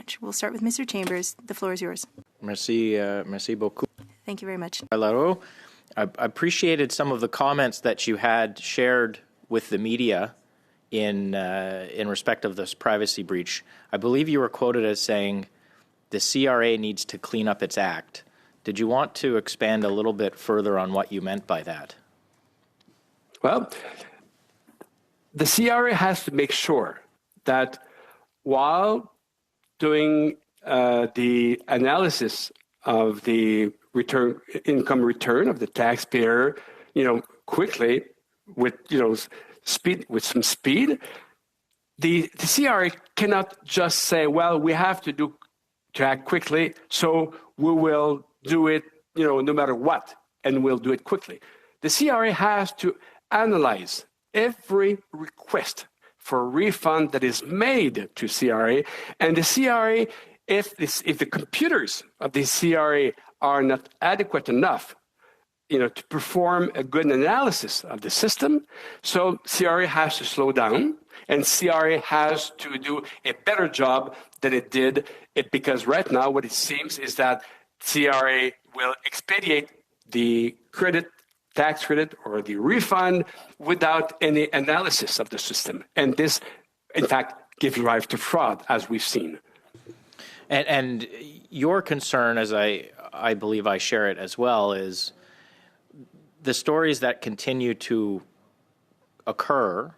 much. We'll start with Mr. Chambers. The floor is yours. Merci beaucoup. Thank you very much. I appreciated some of the comments that you had shared with the media in respect of this privacy breach. I believe you were quoted as saying the CRA needs to clean up its act. Did you want to expand a little bit further on what you meant by that? Well, the CRA has to make sure that while doing the analysis of the income return of the taxpayer, quickly with some speed, the CRA cannot just say, well, we have to act quickly, so we will do it, no matter what, and we'll do it quickly. The CRA has to analyze every request for refund that is made to CRA, and the CRA, if the computers of the CRA are not adequate enough, to perform a good analysis of the system, so CRA has to slow down, and CRA has to do a better job than it did, because right now what it seems is that CRA will expedite the tax credit or the refund without any analysis of the system. And this, in fact, gives rise to fraud, as we've seen. And your concern, as I believe I share it as well, is the stories that continue to occur,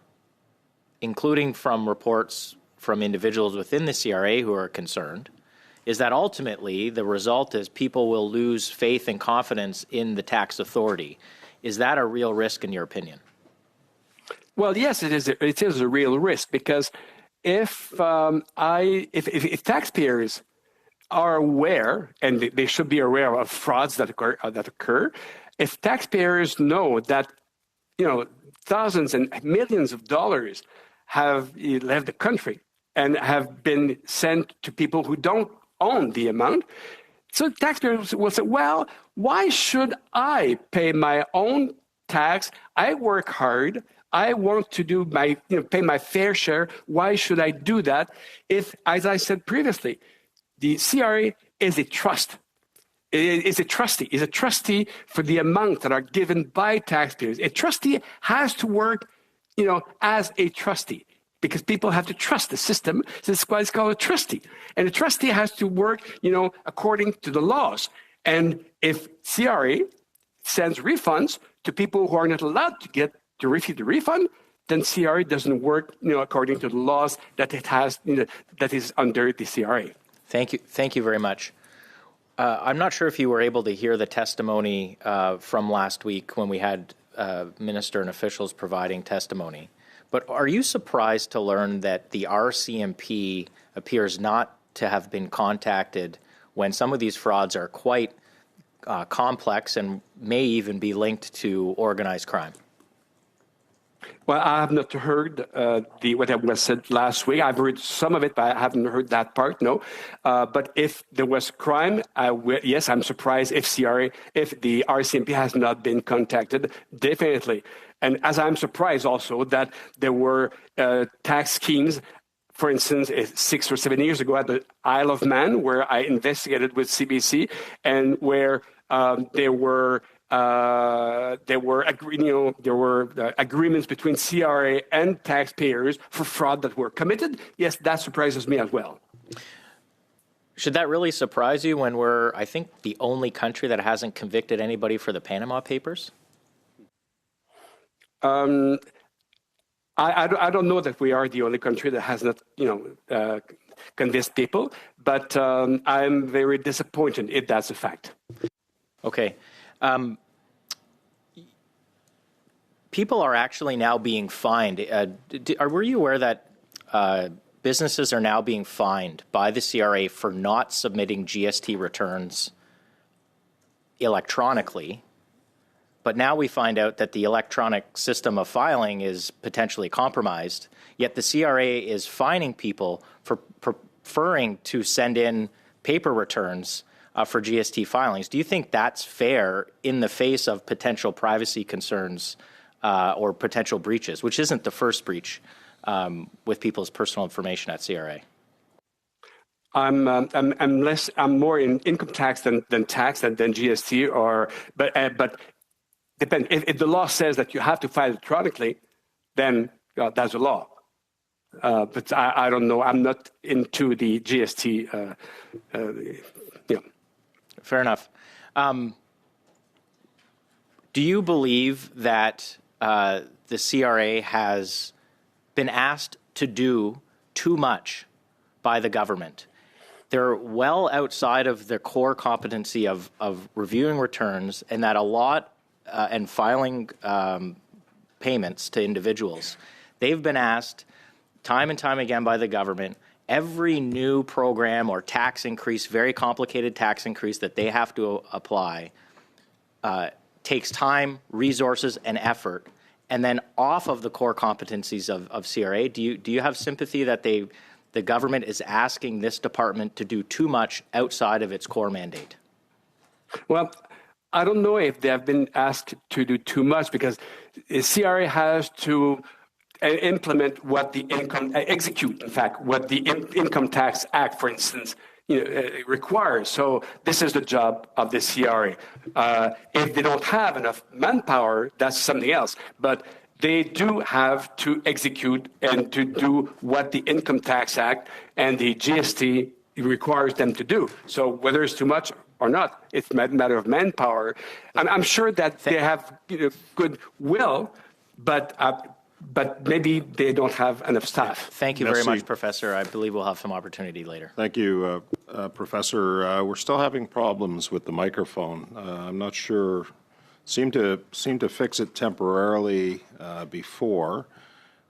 including from reports from individuals within the CRA who are concerned, is that ultimately the result is people will lose faith and confidence in the tax authority. Is that a real risk in your opinion? Well, yes, it is. It is a real risk, because if taxpayers are aware, and they should be aware of frauds that occur, if taxpayers know that thousands and millions of dollars have left the country and have been sent to people who don't own the amount, so taxpayers will say, well, why should I pay my own tax? I work hard. I want to do pay my fair share. Why should I do that? If, as I said previously, the CRA is a trust. It is a trustee for the amounts that are given by taxpayers. A trustee has to work, as a trustee, because people have to trust the system. So that's why it's called a trustee. And a trustee has to work, according to the laws. And if CRA sends refunds to people who are not allowed to receive the refund, then CRA doesn't work, according to the laws that it has, that is under the CRA. Thank you very much. I'm not sure if you were able to hear the testimony from last week when we had minister and officials providing testimony. But are you surprised to learn that the RCMP appears not to have been contacted when some of these frauds are quite complex and may even be linked to organized crime? Well, I have not heard what was said last week. I've heard some of it, but I haven't heard that part, no. But if there was crime, yes, I'm surprised if the RCMP has not been contacted, definitely. And as I'm surprised also that there were tax schemes, for instance, 6 or 7 years ago at the Isle of Man, where I investigated with CBC, and where there were agreements between CRA and taxpayers for fraud that were committed. Yes, that surprises me as well. Should that really surprise you when we're, I think, the only country that hasn't convicted anybody for the Panama Papers? I don't know that we are the only country that has not, convinced people, but I'm very disappointed if that's a fact. Okay. People are actually now being fined. Were you aware that businesses are now being fined by the CRA for not submitting GST returns electronically? But now we find out that the electronic system of filing is potentially compromised, yet the CRA is fining people for preferring to send in paper returns for GST filings. Do you think that's fair in the face of potential privacy concerns or potential breaches, which isn't the first breach with people's personal information at CRA? I'm more in income tax than tax than GST but depend. If the law says that you have to file electronically, then that's a law. But I don't know. I'm not into the GST. Fair enough. Do you believe that the CRA has been asked to do too much by the government? They're well outside of their core competency of reviewing returns, and that a lot and filing payments to individuals. They've been asked time and time again by the government, every new program or tax increase, very complicated tax increase that they have to apply takes time, resources, and effort. And then off of the core competencies of CRA, do you have sympathy that the government is asking this department to do too much outside of its core mandate? Well, I don't know if they have been asked to do too much, because CRA has to implement what the execute, in fact, what the Income Tax Act, for instance, requires. So this is the job of the CRA. If they don't have enough manpower, that's something else. But they do have to execute and to do what the Income Tax Act and the GST requires them to do. So whether it's too much or not, it's a matter of manpower. I'm sure that they have good will, but maybe they don't have enough staff. Thank you very much, Professor. I believe we'll have some opportunity later. Thank you, Professor. We're still having problems with the microphone. I'm not sure. Seem to fix it temporarily before.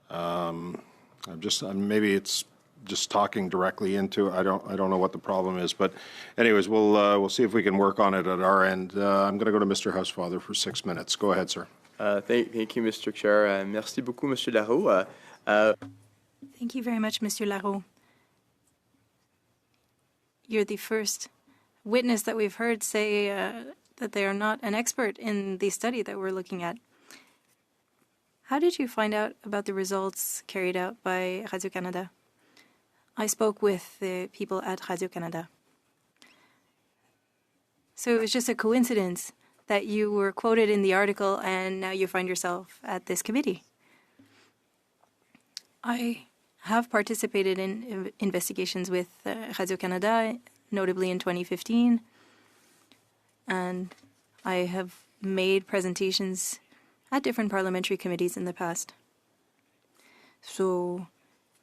Maybe it's just talking directly into. I don't know what the problem is, but anyways, we'll see if we can work on it at our end. I'm going to go to Mr. Housefather for 6 minutes. Go ahead, sir. Thank you, Mr. Chair. Merci beaucoup, Monsieur Larreau. Thank you very much, Mr. Larreau. You're the first witness that we've heard say that they are not an expert in the study that we're looking at. How did you find out about the results carried out by Radio-Canada? I spoke with the people at Radio-Canada. So it was just a coincidence that you were quoted in the article and now you find yourself at this committee. I have participated in investigations with Radio-Canada, notably in 2015, and I have made presentations at different parliamentary committees in the past. So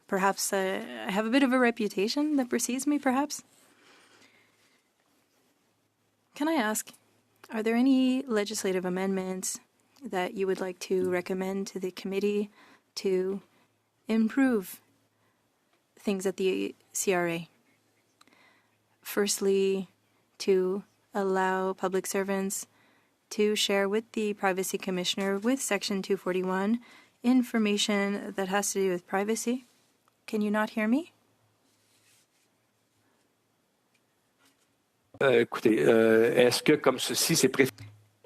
perhaps I have a bit of a reputation that precedes me, perhaps. Can I ask, are there any legislative amendments that you would like to recommend to the committee to improve things at the CRA? Firstly, to allow public servants to share with the Privacy Commissioner, with Section 241, information that has to do with privacy. Can you not hear me? Écoutez, est-ce que comme ceci, c'est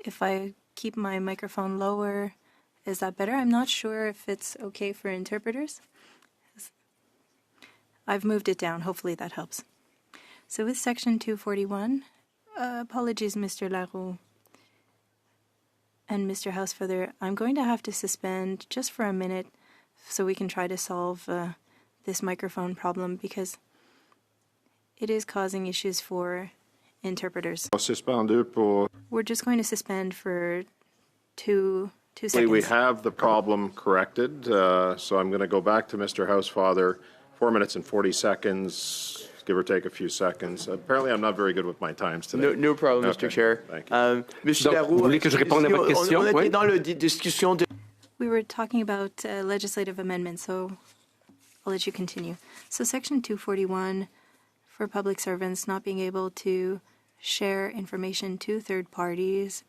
If I keep my microphone lower, is that better? I'm not sure if it's okay for interpreters. I've moved it down. Hopefully that helps. So with Section 241, apologies, Mr. Larreau and Mr. Housefather, I'm going to have to suspend just for a minute so we can try to solve this microphone problem, because it is causing issues for interpreters. We're just going to suspend for two seconds. We have the problem corrected, so I'm going to go back to Mr. Housefather. 4 minutes and 40 seconds, give or take a few seconds. Apparently, I'm not very good with my times today. No problem, Mr. Chair. Thank you. Monsieur Larreau, vous voulez que je réponde à votre question? on Oui. était dans la discussion de... We were talking about legislative amendments, so I'll let you continue. So Section 241, for public servants not being able to share information to third parties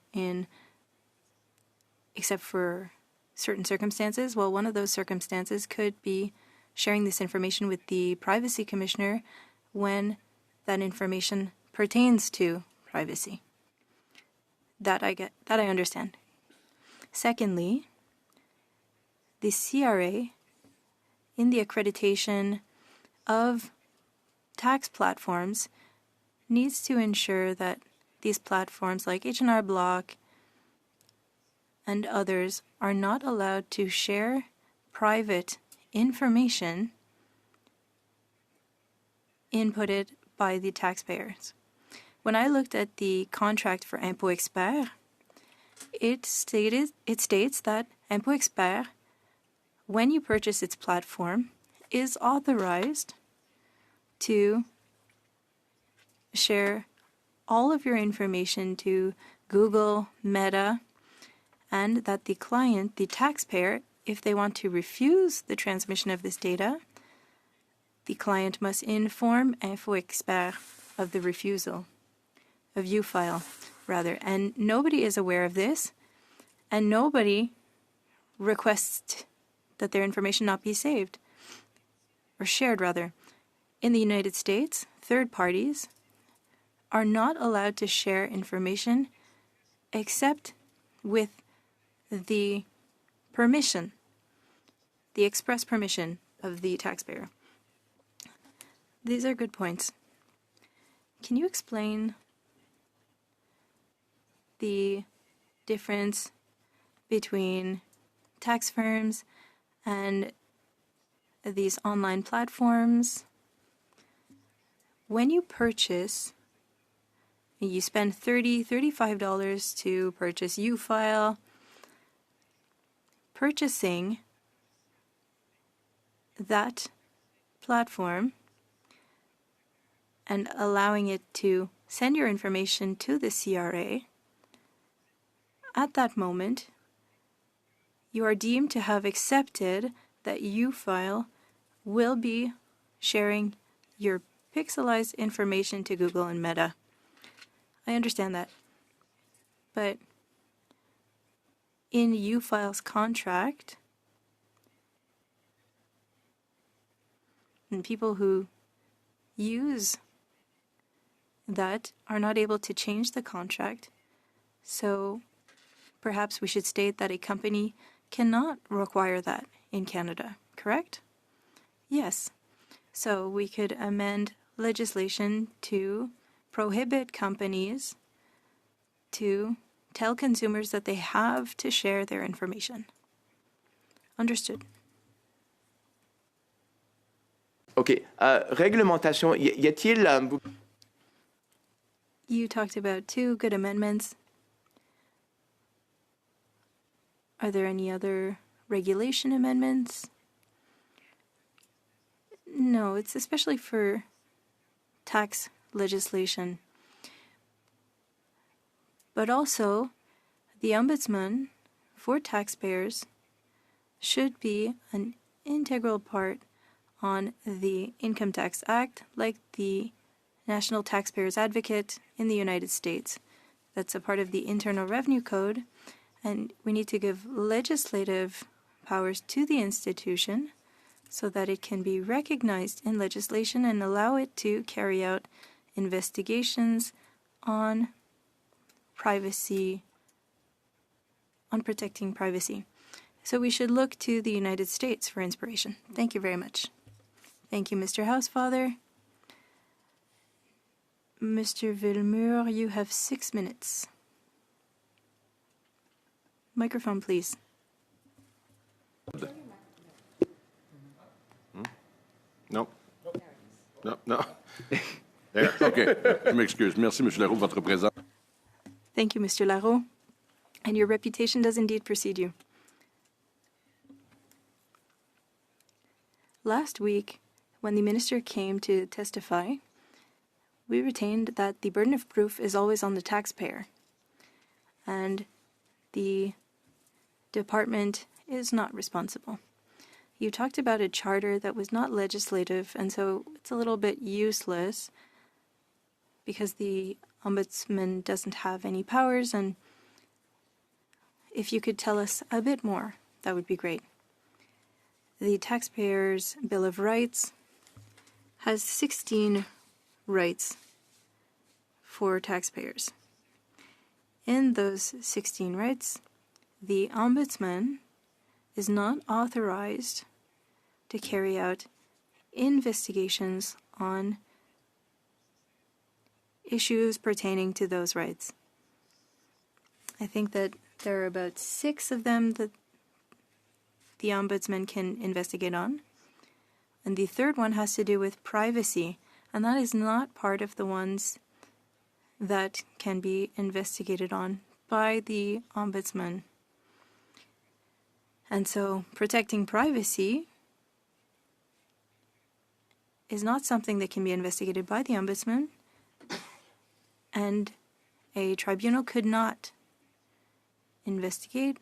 except for certain circumstances. Well, one of those circumstances could be sharing this information with the Privacy Commissioner when that information pertains to privacy. That I understand. Secondly, the CRA, in the accreditation of tax platforms needs to ensure that these platforms like H&R Block and others are not allowed to share private information inputted by the taxpayers. When I looked at the contract for Impôt Expert, it states that Impôt Expert, when you purchase its platform, is authorized to share all of your information to Google, Meta, and that the client, the taxpayer, if they want to refuse the transmission of this data, the client must inform Impôt Expert of the refusal, of U-File, rather. And nobody is aware of this, and nobody requests that their information not be saved, or shared, rather. In the United States, third parties are not allowed to share information except with the permission, the express permission of the taxpayer. These are good points. Can you explain the difference between tax firms and these online platforms? When you purchase, you spend $35 to purchase U-File. Purchasing that platform and allowing it to send your information to the CRA, at that moment, you are deemed to have accepted that U-File will be sharing your pixelized information to Google and Meta. I understand that. But in U-File's contract, and people who use that are not able to change the contract, so perhaps we should state that a company cannot require that in Canada, correct? Yes. So we could amend legislation to prohibit companies to tell consumers that they have to share their information. Understood. OK. Réglementation, y a-t-il... You talked about two good amendments. Are there any other regulation amendments? No, it's especially for tax legislation. But also, the Ombudsman for taxpayers should be an integral part on the Income Tax Act, like the National Taxpayers Advocate in the United States. That's a part of the Internal Revenue Code, and we need to give legislative powers to the institution so that it can be recognized in legislation and allow it to carry out investigations on privacy, on protecting privacy. So we should look to the United States for inspiration. Thank you very much. Thank you, Mr. Housefather. Mr. Villemur, you have 6 minutes. Microphone, please. No. No. There. OK. Je m'excuse. Merci, M. Leroux, votre présence. Thank you, Mr. Larreau. And your reputation does indeed precede you. Last week, when the minister came to testify, we retained that the burden of proof is always on the taxpayer, and the department is not responsible. You talked about a charter that was not legislative, and so it's a little bit useless because the Ombudsman doesn't have any powers, and if you could tell us a bit more, that would be great. The Taxpayers' Bill of Rights has 16 rights for taxpayers. In those 16 rights, the Ombudsman is not authorized to carry out investigations on issues pertaining to those rights. I think that there are about 6 of them that the Ombudsman can investigate on. And the third one has to do with privacy, and that is not part of the ones that can be investigated on by the Ombudsman. And so protecting privacy is not something that can be investigated by the Ombudsman, and a tribunal could not investigate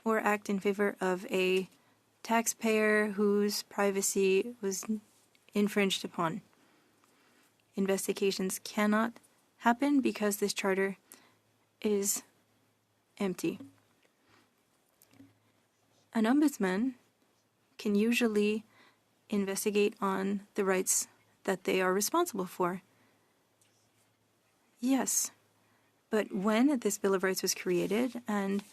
or act in favor of a taxpayer whose privacy was infringed upon. Investigations cannot happen because this charter is empty. An ombudsman can usually investigate on the rights that they are responsible for. Yes, but when this Bill of Rights was created and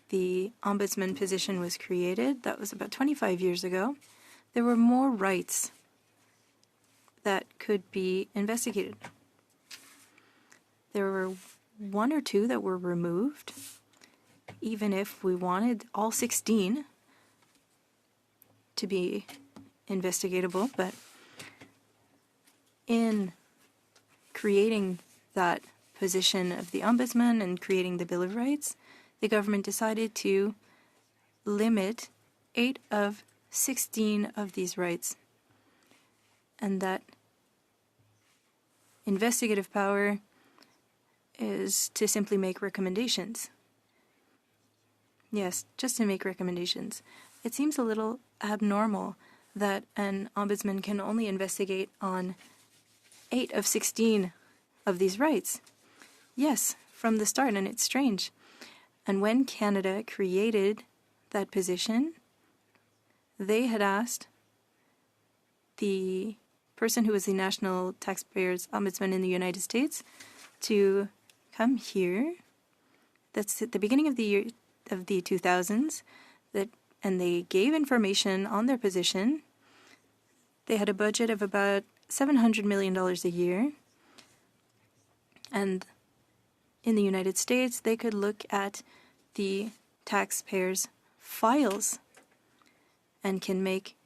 the ombudsman position was created, that was about 25 years ago, there were more rights that could be investigated. There were 1 or 2 that were removed, even if we wanted all 16 to be investigatable, but in creating that position of the Ombudsman and creating the Bill of Rights, the government decided to limit 8 of 16 of these rights, and that investigative power is to simply make recommendations. Yes, just to make recommendations. It seems a little abnormal that an ombudsman can only investigate on 8 of 16 of these rights. Yes, from the start, and it's strange. And when Canada created that position, they had asked the person who was the National Taxpayers Ombudsman in the United States to come here. That's at the beginning of the year of the 2000s, and they gave information on their position. They had a budget of about $700 million a year. And in the United States, they could look at the taxpayers' files and can make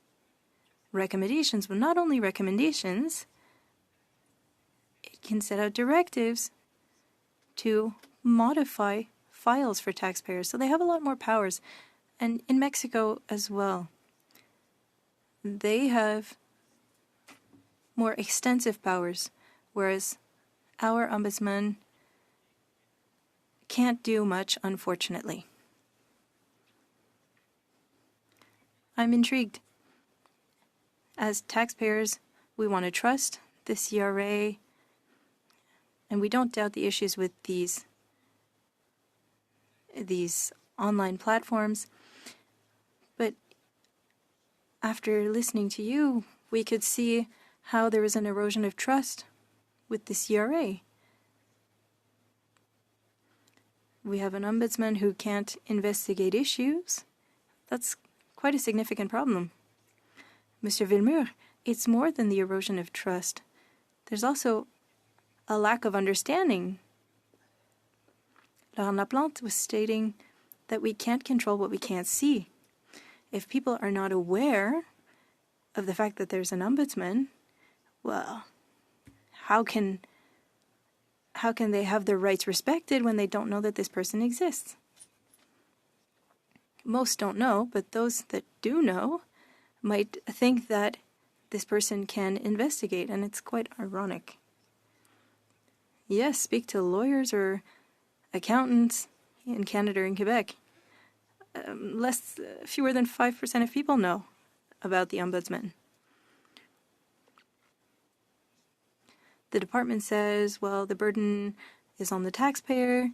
recommendations. But not only recommendations, it can set out directives to modify files for taxpayers. So they have a lot more powers. And in Mexico as well, they have more extensive powers, whereas our ombudsman can't do much, unfortunately. I'm intrigued. As taxpayers, we want to trust the CRA, and we don't doubt the issues with these online platforms. But after listening to you, we could see how there is an erosion of trust with the CRA. We have an ombudsman who can't investigate issues. That's quite a significant problem. Mr. Villemur, it's more than the erosion of trust. There's also a lack of understanding. Laurent Laplante was stating that we can't control what we can't see. If people are not aware of the fact that there's an ombudsman, well, how can they have their rights respected when they don't know that this person exists? Most don't know, but those that do know might think that this person can investigate, and it's quite ironic. Yes, speak to lawyers or accountants in Canada or in Quebec. Fewer than 5% of people know about the Ombudsman. The department says, well, the burden is on the taxpayer.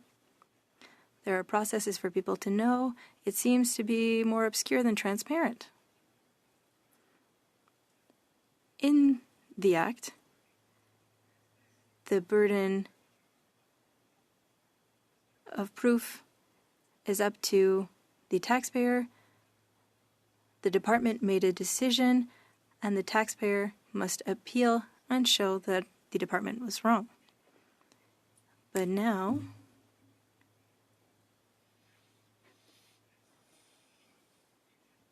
There are processes for people to know. It seems to be more obscure than transparent. In the Act, the burden of proof is up to the taxpayer. The department made a decision, and the taxpayer must appeal and show that the department was wrong. But now,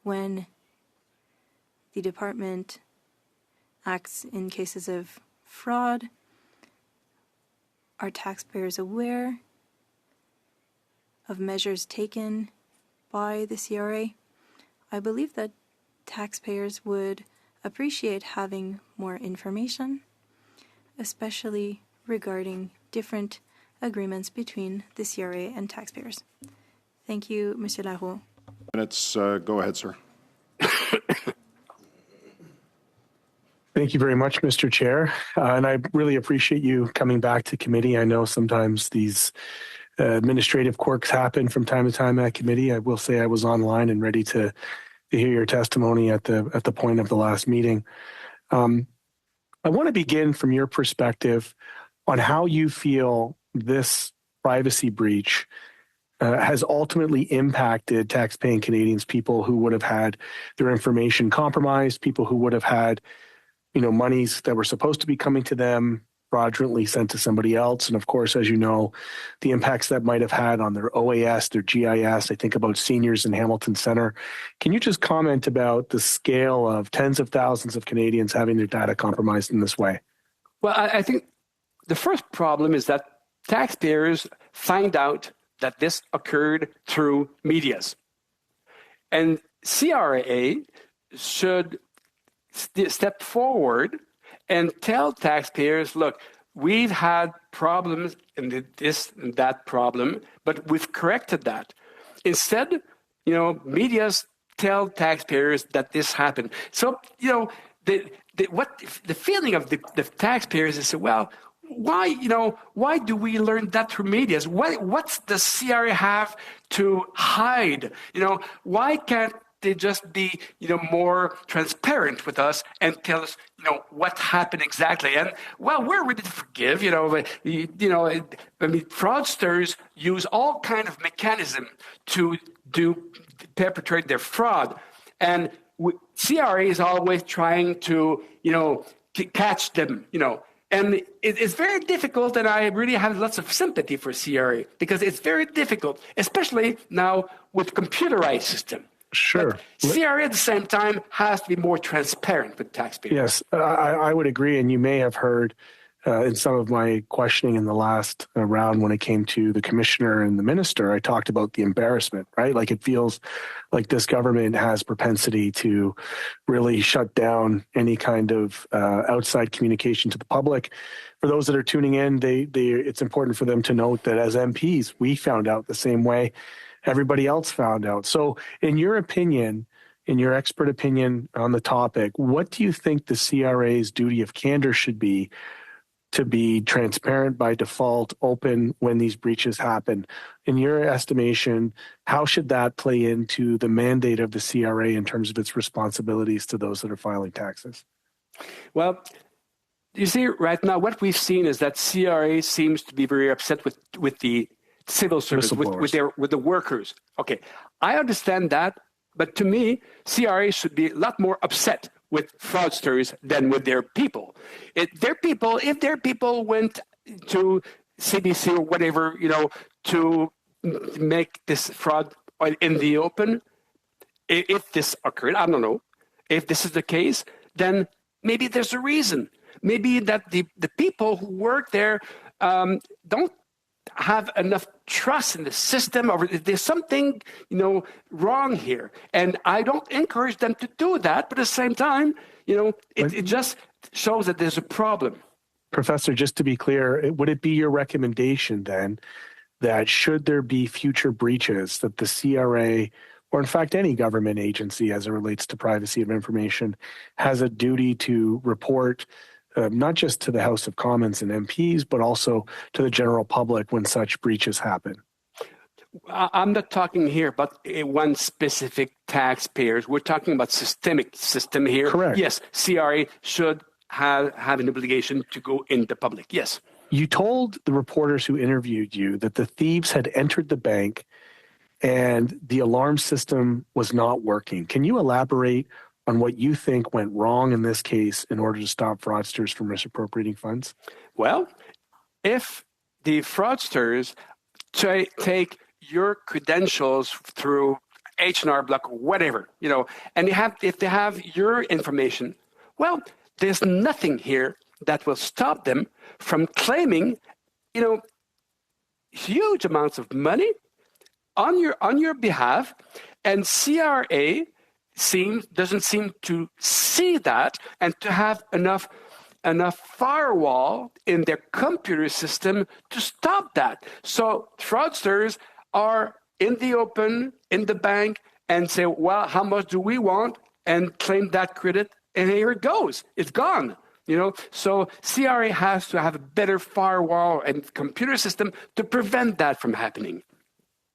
when the department acts in cases of fraud, are taxpayers aware of measures taken by the CRA? I believe that taxpayers would appreciate having more information, especially regarding different agreements between the CRA and taxpayers. Thank you, Mr. Laroux. Minutes, go ahead, sir. Thank you very much, Mr. Chair. And I really appreciate you coming back to committee. I know sometimes these administrative quirks happen from time to time at committee. I will say I was online and ready to hear your testimony at the point of the last meeting. I want to begin from your perspective on how you feel this privacy breach has ultimately impacted tax-paying Canadians, people who would have had their information compromised, people who would have had monies that were supposed to be coming to them fraudulently sent to somebody else. And of course, as you know, the impacts that might have had on their OAS, their GIS. I think about seniors in Hamilton Centre. Can you just comment about the scale of tens of thousands of Canadians having their data compromised in this way? Well, I think the first problem is that taxpayers find out that this occurred through medias. And CRA should step forward and tell taxpayers, look, we've had problems in this and that problem, but we've corrected that. Instead, medias tell taxpayers that this happened. So, the feeling of the taxpayers is, well, why do we learn that through medias? What's the CRA have to hide? Why can't they just be, more transparent with us and tell us, what happened exactly? And well, we're ready to forgive, but, fraudsters use all kind of mechanism to perpetrate their fraud, and CRA is always trying to, catch them, And it's very difficult, and I really have lots of sympathy for CRA because it's very difficult, especially now with computerized system. Sure. But CRA at the same time has to be more transparent with taxpayers. Yes, I would agree. And you may have heard in some of my questioning in the last round when it came to the commissioner and the minister, I talked about the embarrassment, right? Like it feels like this government has propensity to really shut down any kind of outside communication to the public. For those that are tuning in, it's important for them to note that as MPs, we found out the same way everybody else found out. So in your opinion, in your expert opinion on the topic, what do you think the CRA's duty of candor should be to be transparent by default, open when these breaches happen? In your estimation, how should that play into the mandate of the CRA in terms of its responsibilities to those that are filing taxes? Well, you see, right now, what we've seen is that CRA seems to be very upset with the civil service, with the workers. Okay, I understand that, but to me, CRA should be a lot more upset with fraudsters than with their people. If their people went to CBC or whatever, to make this fraud in the open, if this occurred, I don't know. If this is the case, then maybe there's a reason. Maybe that the people who work there don't have enough trust in the system, or there's something wrong here, and I don't encourage them to do that. But at the same time, it just shows that there's a problem. Professor, just to be clear, would it be your recommendation then that should there be future breaches, that the CRA, or in fact any government agency as it relates to privacy of information, has a duty to report not just to the House of Commons and MPs, but also to the general public when such breaches happen? I'm not talking here about one specific taxpayers. We're talking about systemic system here. Correct. Yes, CRA should have an obligation to go in the public. Yes. You told the reporters who interviewed you that the thieves had entered the bank and the alarm system was not working. Can you elaborate on what you think went wrong in this case in order to stop fraudsters from misappropriating funds? Well, if the fraudsters take your credentials through H&R Block or whatever, and if they have your information, well, there's nothing here that will stop them from claiming, huge amounts of money on your behalf, and CRA doesn't seem to see that and to have enough firewall in their computer system to stop that. So fraudsters are in the open, in the bank, and say, well, how much do we want? And claim that credit, and here it goes. It's gone. So CRA has to have a better firewall and computer system to prevent that from happening.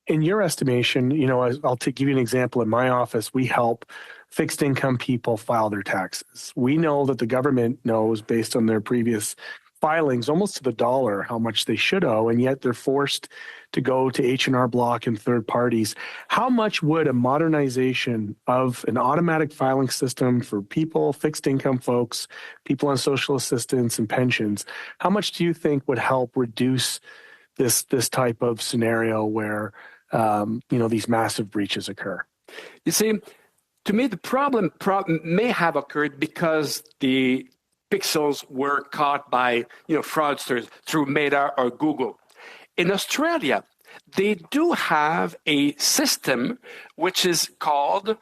In your estimation, I'll give you an example. In my office, we help fixed income people file their taxes. We know that the government knows, based on their previous filings, almost to the dollar, how much they should owe, and yet they're forced to go to H&R Block and third parties. How much would a modernization of an automatic filing system for people, fixed income folks, people on social assistance and pensions, how much do you think would help reduce this type of scenario where these massive breaches occur? You see, to me, the problem may have occurred because the pixels were caught by fraudsters through Meta or Google. In Australia, they do have a system which is called,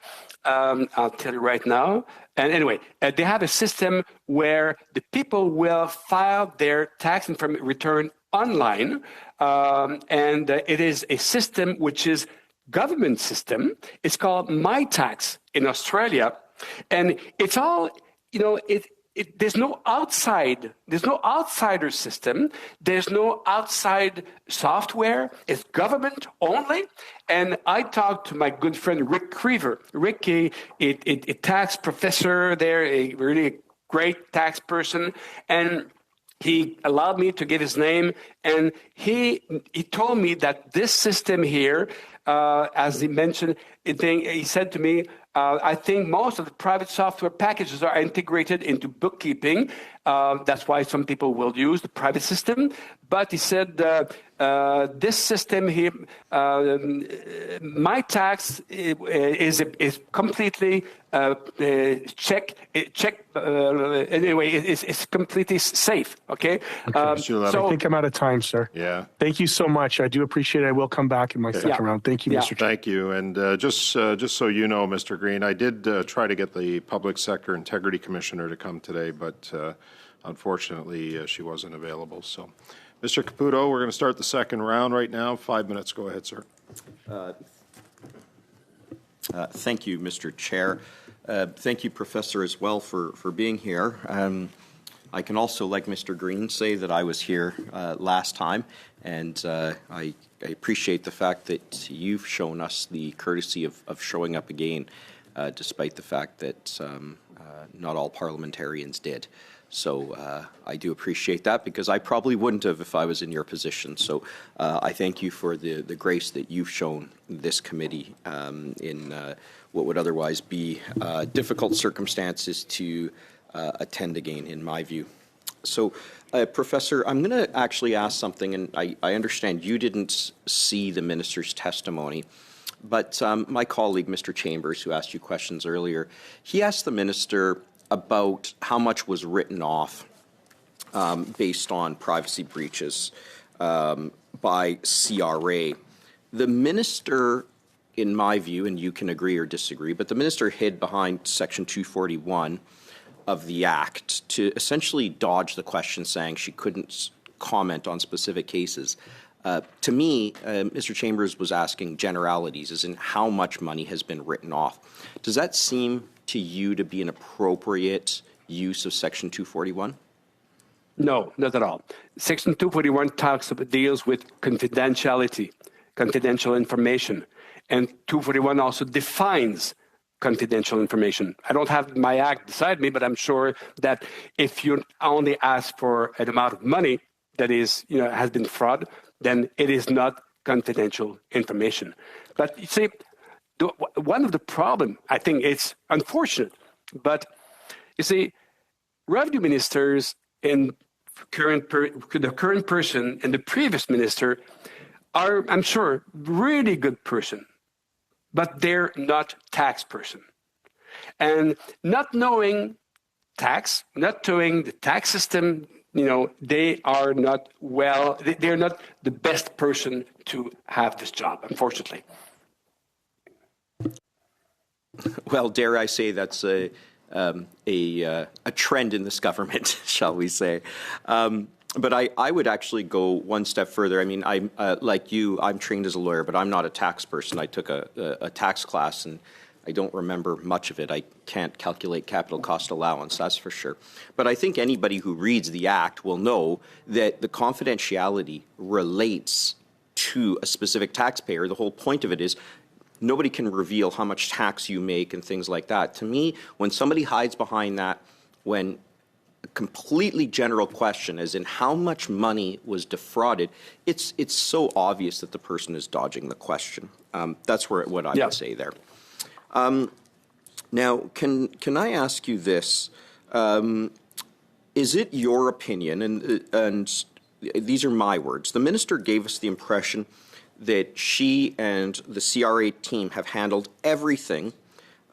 I'll tell you right now. And anyway, they have a system where the people will file their tax return online, and it is a system which is government system. It's called MyTax in Australia, and it's all there's no outsider system. There's no outside software. It's government only. And I talked to my good friend Rick Creever. Rick, a tax professor there, a really great tax person, and he allowed me to give his name, and he told me that this system here, as he mentioned, he said to me, I think most of the private software packages are integrated into bookkeeping. That's why some people will use the private system. But he said this system here, MyTax is completely anyway, it's completely safe. Okay. So I think I'm out of time, sir. Yeah. Thank you so much. I do appreciate it. I will come back in my second round. Thank you, Mr. Chair. Thank you. And just so you know, Mr. Green, I did try to get the Public Sector Integrity Commissioner to come today, but unfortunately she wasn't available. So, Mr. Caputo, we're going to start the second round right now. 5 minutes. Go ahead, sir. Thank you, Mr. Chair. Thank you, Professor, as well for being here. I can also, like Mr. Green, say that I was here last time, and I appreciate the fact that you've shown us the courtesy of showing up again, despite the fact that not all parliamentarians did. So I do appreciate that, because I probably wouldn't have if I was in your position. So I thank you for the grace that you've shown this committee in what would otherwise be difficult circumstances to attend again, in my view. So, Professor, I'm going to actually ask something, and I understand you didn't see the minister's testimony, but my colleague, Mr. Chambers, who asked you questions earlier, he asked the minister about how much was written off based on privacy breaches by CRA. The minister, in my view, and you can agree or disagree, but the minister hid behind Section 241 of the Act to essentially dodge the question, saying she couldn't comment on specific cases. To me, Mr. Chambers was asking generalities, as in how much money has been written off. Does that seem to you to be an appropriate use of Section 241? No, not at all. Section 241 deals with confidentiality, confidential information, and 241 also defines confidential information. I don't have my act beside me, but I'm sure that if you only ask for an amount of money that is, has been fraud, then it is not confidential information. But you see, one of the problems, I think it's unfortunate But you see, revenue ministers and the current person and the previous minister are, I'm sure, really good person, but they're not tax person. And not knowing tax, not knowing the tax system, they are not they're not the best person to have this job, unfortunately. Well, dare I say that's a trend in this government, shall we say. But I would actually go one step further. I mean, I'm like you, I'm trained as a lawyer, but I'm not a tax person. I took a tax class, and I don't remember much of it. I can't calculate capital cost allowance, that's for sure. But I think anybody who reads the Act will know that the confidentiality relates to a specific taxpayer. The whole point of it is nobody can reveal how much tax you make and things like that. To me, when somebody hides behind that, when a completely general question as in how much money was defrauded, it's so obvious that the person is dodging the question. That's what I would say there. Now, can I ask you this? Is it your opinion, and these are my words, the minister gave us the impression that she and the CRA team have handled everything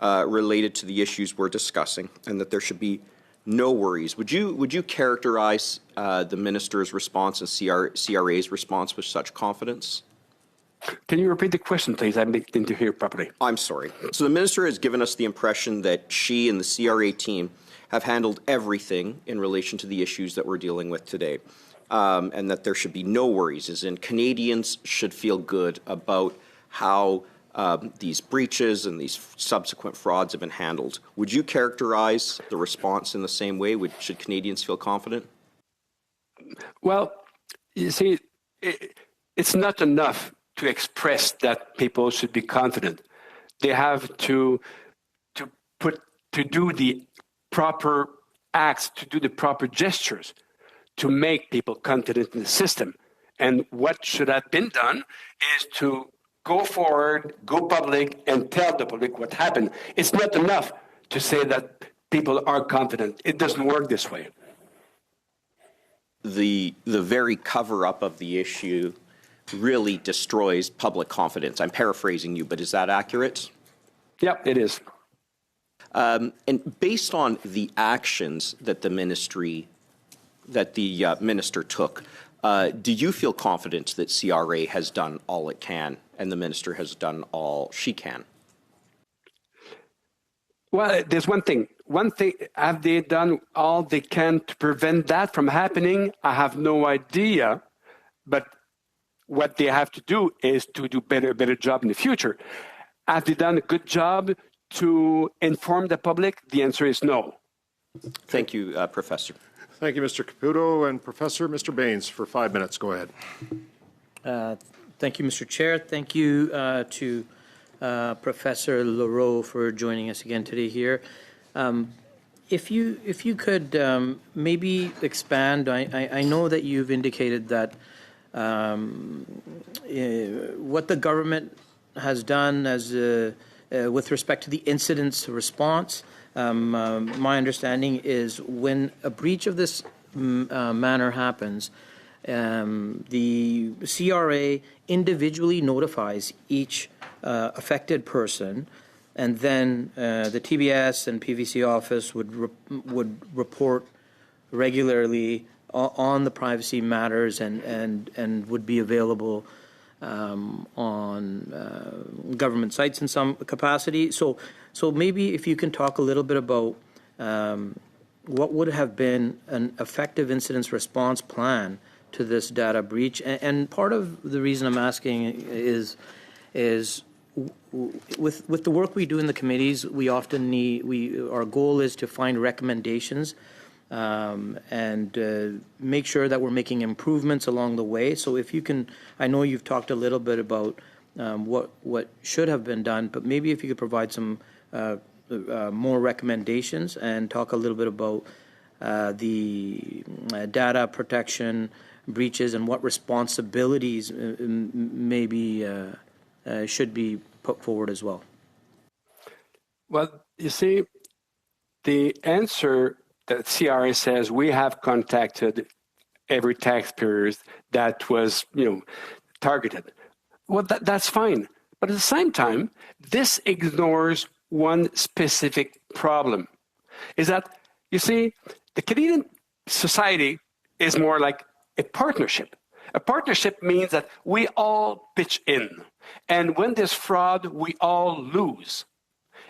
related to the issues we're discussing, and that there should be no worries. Would you characterize the minister's response and CRA's response with such confidence? Can you repeat the question, please? I didn't hear properly. I'm sorry. So the minister has given us the impression that she and the CRA team have handled everything in relation to the issues that we're dealing with today, and that there should be no worries, as in Canadians should feel good about how these breaches and these subsequent frauds have been handled. Would you characterize the response in the same way? Should Canadians feel confident? Well, you see, it's not enough to express that people should be confident. They have to do the proper acts, to do the proper gestures to make people confident in the system. And what should have been done is to go forward, go public, and tell the public what happened. It's not enough to say that people are confident. It doesn't work this way. The very cover-up of the issue really destroys public confidence. I'm paraphrasing you, but is that accurate? Yeah, it is. And based on the actions that the minister took, do you feel confident that CRA has done all it can and the minister has done all she can? Well, there's one thing. Have they done all they can to prevent that from happening? I have no idea. But what they have to do is to do a better job in the future. Have they done a good job to inform the public? The answer is no. Thank you, Professor. Thank you, Mr. Caputo. And Professor, Mr. Baines, for 5 minutes. Go ahead. Thank you, Mr. Chair. Thank you to Professor Leroux for joining us again today here. If you could maybe expand, I know that you've indicated that what the government has done as with respect to the incidents response. My understanding is when a breach of this manner happens, the CRA individually notifies each affected person, and then the TBS and PVC office would report regularly on the privacy matters and would be available on government sites in some capacity. So maybe if you can talk a little bit about what would have been an effective incident response plan to this data breach. And part of the reason I'm asking is with the work we do in the committees, we often our goal is to find recommendations and make sure that we're making improvements along the way. So if you can, I know you've talked a little bit about what should have been done, but maybe if you could provide some more recommendations and talk a little bit about the data protection breaches and what responsibilities maybe should be put forward as well. Well, you see, the answer that CRA says we have contacted every taxpayer that was, targeted. Well, that's fine. But at the same time, this ignores one specific problem. Is that, you see, the Canadian society is more like a partnership. A partnership means that we all pitch in. And when there's fraud, we all lose.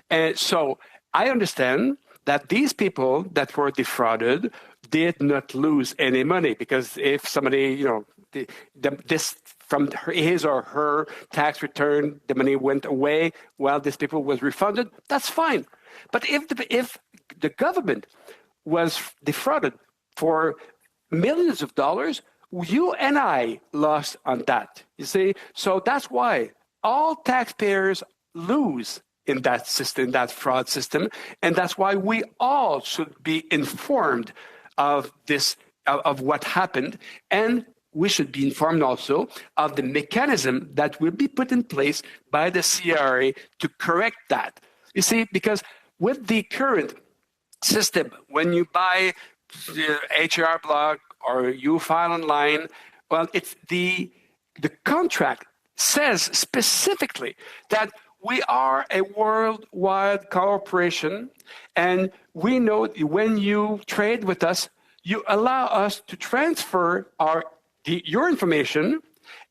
And so I understand that these people that were defrauded did not lose any money, because if somebody, this from his or her tax return, the money went away while this people was refunded, that's fine. But if the government was defrauded for millions of dollars, you and I lost on that, you see? So that's why all taxpayers lose in that system, that fraud system, and that's why we all should be informed of this, of what happened, and we should be informed also of the mechanism that will be put in place by the CRA to correct that. You see, because with the current system, when you buy the HR block or you file online, well, it's the contract says specifically that we are a worldwide corporation, and we know when you trade with us, you allow us to transfer your information,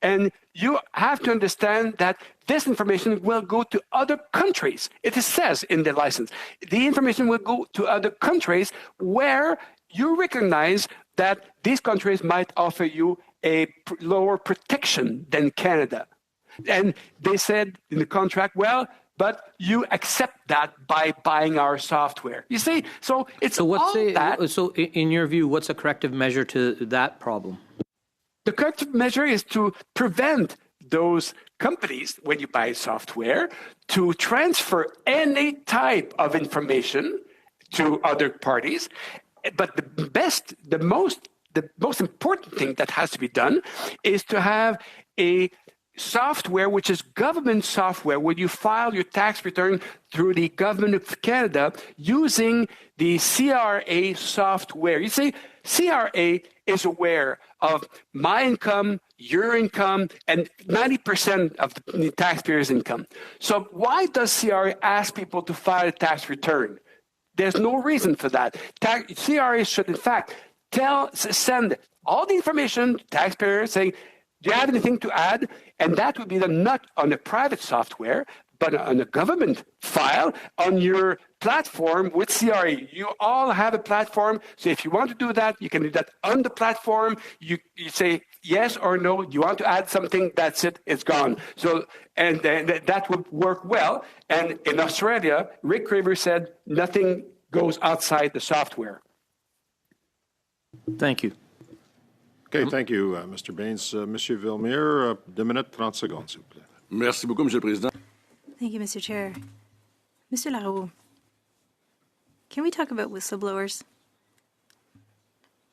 and you have to understand that this information will go to other countries. It says in the license, the information will go to other countries where you recognize that these countries might offer you a lower protection than Canada. And they said in the contract, well, but you accept that by buying our software. You see, so it's So in your view, what's a corrective measure to that problem? The corrective measure is to prevent those companies, when you buy software, to transfer any type of information to other parties. But the most important thing that has to be done is to have a software which is government software, where you file your tax return through the government of Canada using the CRA software. You see, CRA is aware of my income, your income, and 90% of the taxpayers' income. So why does CRA ask people to file a tax return? There's no reason for that. CRA should, in fact, send all the information to taxpayers saying, do you have anything to add? And that would be done not on a private software, but on a government file on your platform with CRA. You all have a platform, so if you want to do that, you can do that on the platform. You say yes or no. You want to add something, that's it, it's gone. So, and that would work well. And in Australia, Rick River said nothing goes outside the software. Thank you. Okay, thank you, Mr. Baines. Monsieur Villemire, 2 minutes 30 secondes, s'il vous plaît. Merci beaucoup, Monsieur le Président. Thank you, Mr. Chair. Mr. Leroux, can we talk about whistleblowers?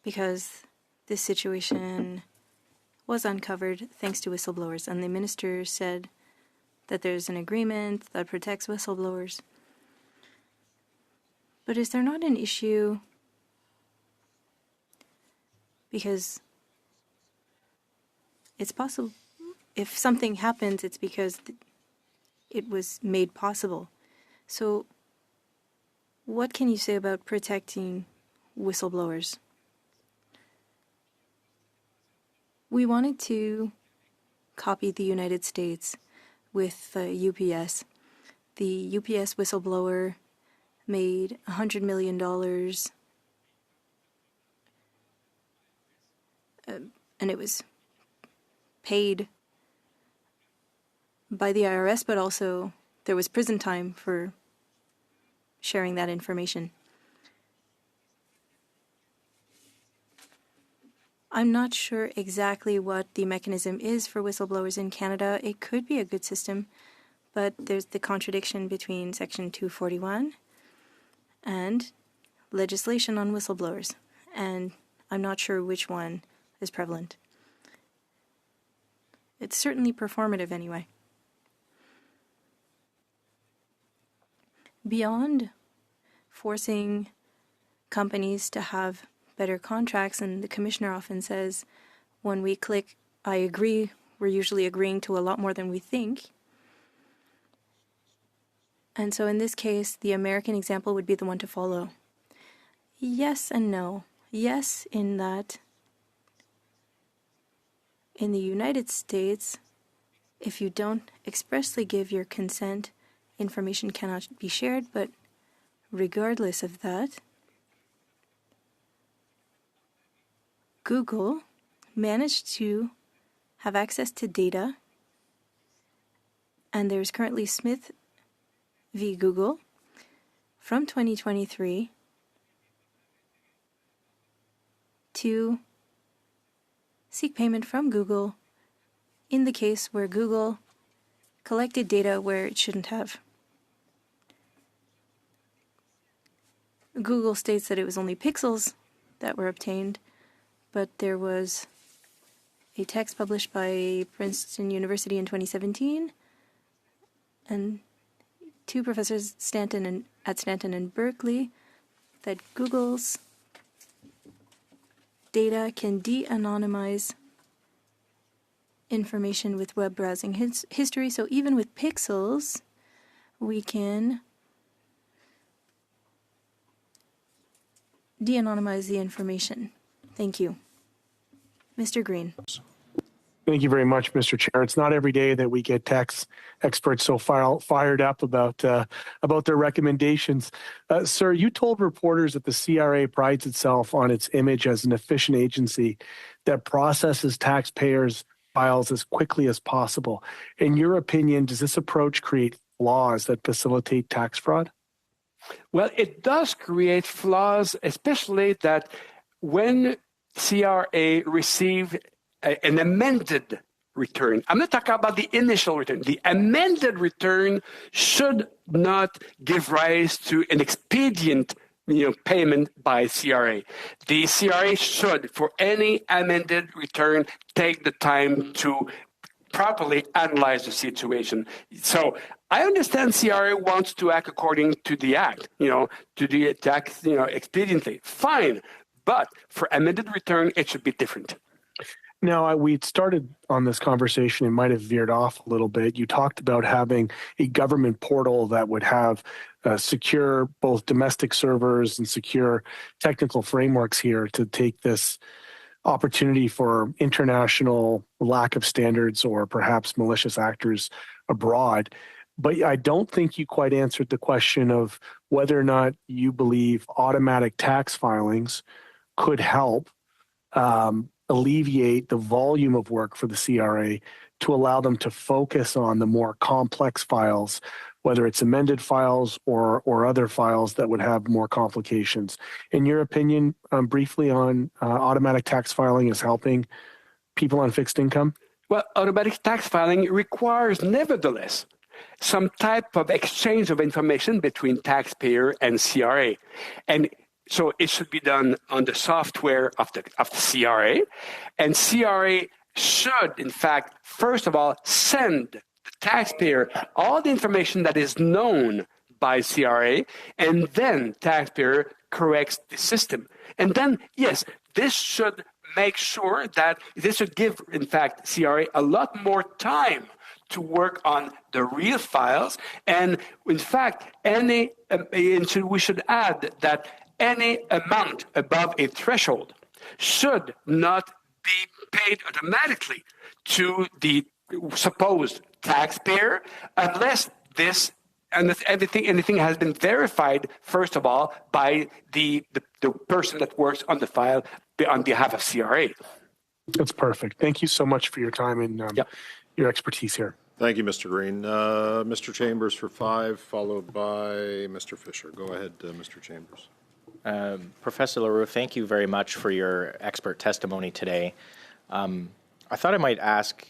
Because this situation was uncovered thanks to whistleblowers, and the minister said that there's an agreement that protects whistleblowers. But is there not an issue? Because it's possible, if something happens, it's because it was made possible. So what can you say about protecting whistleblowers? We wanted to copy the United States with UPS. The UPS whistleblower made $100 million, and it was paid by the IRS, but also there was prison time for sharing that information. I'm not sure exactly what the mechanism is for whistleblowers in Canada. It could be a good system, but there's the contradiction between Section 241 and legislation on whistleblowers, and I'm not sure which one is prevalent. It's certainly performative anyway. Beyond forcing companies to have better contracts, and the commissioner often says, when we click I agree, we're usually agreeing to a lot more than we think. And so in this case, the American example would be the one to follow. Yes and no. Yes, in that in the United States, if you don't expressly give your consent, information cannot be shared, but regardless of that, Google managed to have access to data, and there's currently Smith v. Google from 2023 to seek payment from Google in the case where Google collected data where it shouldn't have. Google states that it was only pixels that were obtained, but there was a text published by Princeton University in 2017, and two professors at Stanton and Berkeley, that Google's data can de-anonymize information with web browsing history. So even with pixels, we can de-anonymize the information. Thank you. Mr. Green. Thank you very much, Mr. Chair. It's not every day that we get tax experts so fired up about their recommendations. Sir, you told reporters that the CRA prides itself on its image as an efficient agency that processes taxpayers' files as quickly as possible. In your opinion, does this approach create flaws that facilitate tax fraud? Well, it does create flaws, especially that when CRA received an amended return. I'm not talking about the initial return. The amended return should not give rise to an expedient payment by CRA. The CRA should, for any amended return, take the time to properly analyze the situation. So I understand CRA wants to act according to the act, to the tax, expediently. Fine. But for amended return, it should be different. Now, we started on this conversation, it might have veered off a little bit. You talked about having a government portal that would have secure both domestic servers and secure technical frameworks here to take this opportunity for international lack of standards or perhaps malicious actors abroad. But I don't think you quite answered the question of whether or not you believe automatic tax filings could help alleviate the volume of work for the CRA to allow them to focus on the more complex files, whether it's amended files or other files that would have more complications. In your opinion, briefly on automatic tax filing is helping people on fixed income? Well, automatic tax filing requires, nevertheless, some type of exchange of information between taxpayer and CRA. And so it should be done on the software of the CRA. And CRA should, in fact, first of all, send the taxpayer all the information that is known by CRA, and then taxpayer corrects the system. And then, yes, this should make sure that this should give, in fact, CRA a lot more time to work on the real files. And in fact, we should add that any amount above a threshold should not be paid automatically to the supposed taxpayer unless anything has been verified, first of all, by the person that works on the file on behalf of CRA. That's perfect. Thank you so much for your time and your expertise here. Thank you, Mr. Green. Mr. Chambers for 5, followed by Mr. Fisher. Go ahead, Mr. Chambers. Professor Leroux, thank you very much for your expert testimony today. I thought I might ask,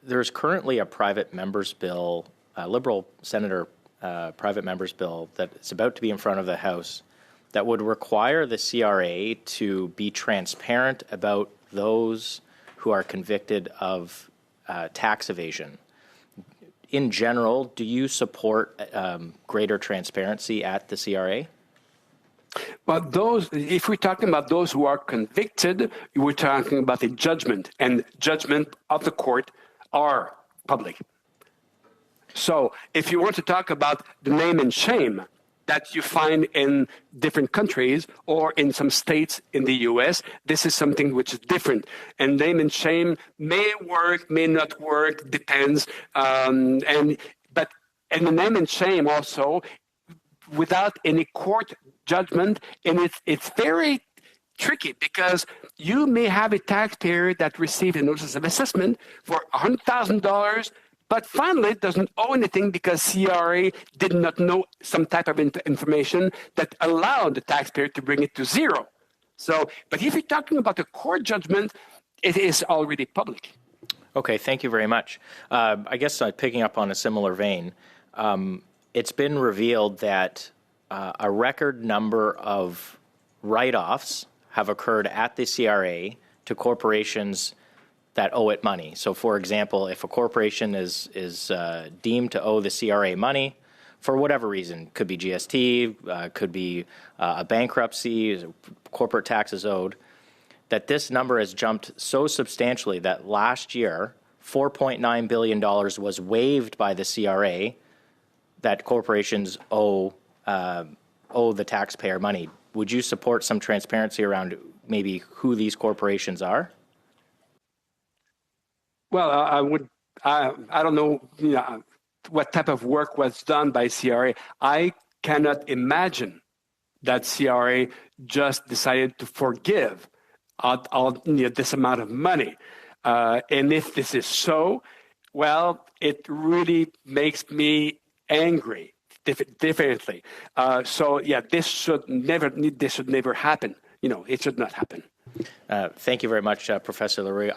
there's currently a private member's bill, a Liberal Senator private member's bill that's about to be in front of the House that would require the CRA to be transparent about those who are convicted of tax evasion. In general, do you support greater transparency at the CRA? But if we're talking about those who are convicted, we're talking about a judgment, and judgment of the court are public. So if you want to talk about the name and shame that you find in different countries or in some states in the US, this is something which is different. And name and shame may work, may not work, depends. But the name and shame also, without any court judgment, and it's very tricky because you may have a taxpayer that received a notice of assessment for $100,000, but finally doesn't owe anything because CRA did not know some type of information that allowed the taxpayer to bring it to zero. So, but if you're talking about a court judgment, it is already public. Okay, thank you very much. I guess picking up on a similar vein, it's been revealed that a record number of write-offs have occurred at the CRA to corporations that owe it money. So, for example, if a corporation is deemed to owe the CRA money for whatever reason, could be GST, could be a bankruptcy, corporate taxes owed, that this number has jumped so substantially that last year, $4.9 billion was waived by the CRA that corporations owe the taxpayer money. Would you support some transparency around maybe who these corporations are? Well, I would. I don't know, what type of work was done by CRA. I cannot imagine that CRA just decided to forgive this amount of money. And if this is so, well, it really makes me angry. Definitely. So yeah, this should never happen. It should not happen. Thank you very much, Professor LaRue.